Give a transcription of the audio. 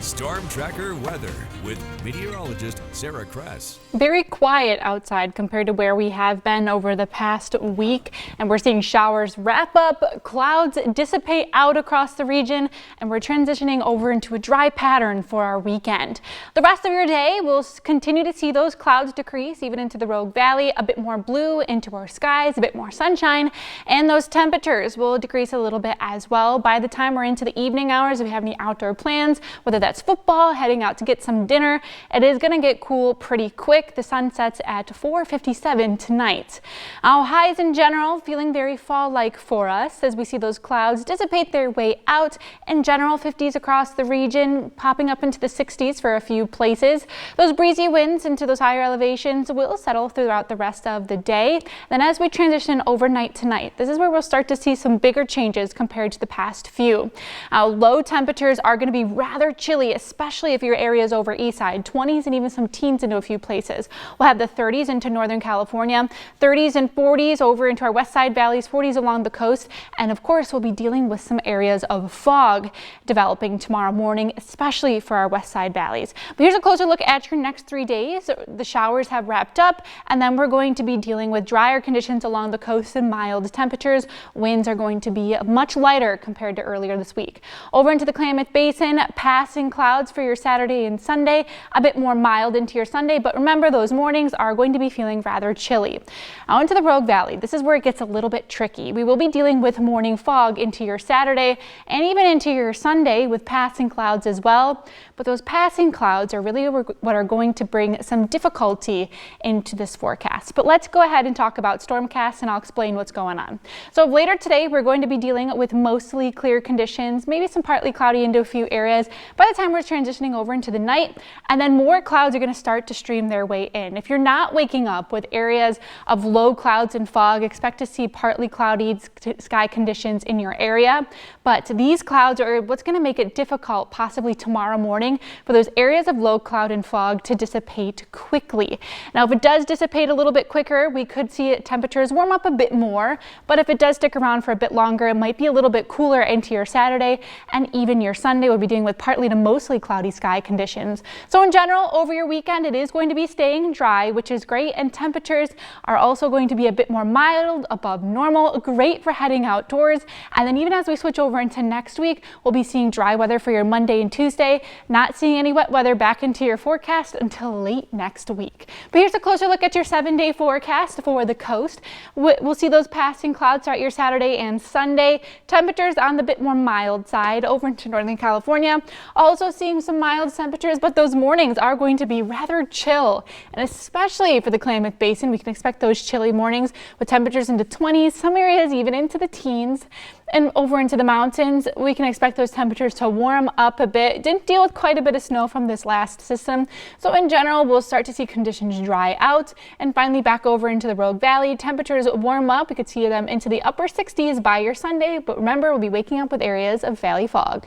Storm Tracker weather with meteorologist Sarah Kress. Very quiet outside compared to where we have been over the past week, and we're seeing showers wrap up, clouds dissipate out across the region, and we're transitioning over into a dry pattern for our weekend. The rest of your day, we'll continue to see those clouds decrease even into the Rogue Valley, a bit more blue into our skies, a bit more sunshine, and those temperatures will decrease a little bit as well. By the time we're into the evening hours, if you have any outdoor plans, whether that's football, heading out to get some dinner, it is going to get cool pretty quick. The sun sets at 4:57 tonight. Our highs in general feeling very fall-like for us as we see those clouds dissipate their way out. In general, 50s across the region, popping up into the 60s for a few places. Those breezy winds into those higher elevations will settle throughout the rest of the day. Then as we transition overnight tonight, this is where we'll start to see some bigger changes compared to the past few. Low temperatures are going to be rather chilly, especially if your area is over east side, 20s and even some teens into a few places. We'll have the 30s into Northern California, 30s and 40s over into our west side valleys, 40s along the coast, and of course we'll be dealing with some areas of fog developing tomorrow morning, especially for our west side valleys. But here's a closer look at your next 3 days. The showers have wrapped up, and then we're going to be dealing with drier conditions along the coast and mild temperatures. Winds are going to be much lighter compared to earlier this week. Over into the Klamath Basin, passing clouds for your Saturday and Sunday, a bit more mild into your Sunday, but remember those mornings are going to be feeling rather chilly. Now into the Rogue Valley, this is where it gets a little bit tricky. We will be dealing with morning fog into your Saturday and even into your Sunday with passing clouds as well, but those passing clouds are really what are going to bring some difficulty into this forecast. But let's go ahead and talk about Stormcast, and I'll explain what's going on. So later today, we're going to be dealing with mostly clear conditions, maybe some partly cloudy into a few areas. By the time we're transitioning over into the night, and then more clouds are going to start to stream their way in. If you're not waking up with areas of low clouds and fog, expect to see partly cloudy sky conditions in your area. But these clouds are what's going to make it difficult, possibly tomorrow morning, for those areas of low cloud and fog to dissipate quickly. Now, if it does dissipate a little bit quicker, we could see temperatures warm up a bit more. But if it does stick around for a bit longer, it might be a little bit cooler into your Saturday, and even your Sunday will be dealing with partly to mostly cloudy sky conditions. So in general, over your weekend, it is going to be staying dry, which is great, and temperatures are also going to be a bit more mild, above normal, great for heading outdoors. And then even as we switch over into next week, we'll be seeing dry weather for your Monday and Tuesday, not seeing any wet weather back into your forecast until late next week. But here's a closer look at your 7-day forecast for the coast. We'll see those passing clouds throughout your Saturday and Sunday. Temperatures on the bit more mild side over into Northern California. Also seeing some mild temperatures, but those mornings are going to be rather chill. And especially for the Klamath Basin, we can expect those chilly mornings with temperatures into 20s, some areas even into the teens. And over into the mountains, we can expect those temperatures to warm up a bit. Didn't deal with quite a bit of snow from this last system. So in general, we'll start to see conditions dry out. And finally back over into the Rogue Valley, temperatures warm up. We could see them into the upper 60s by your Sunday. But remember, we'll be waking up with areas of valley fog.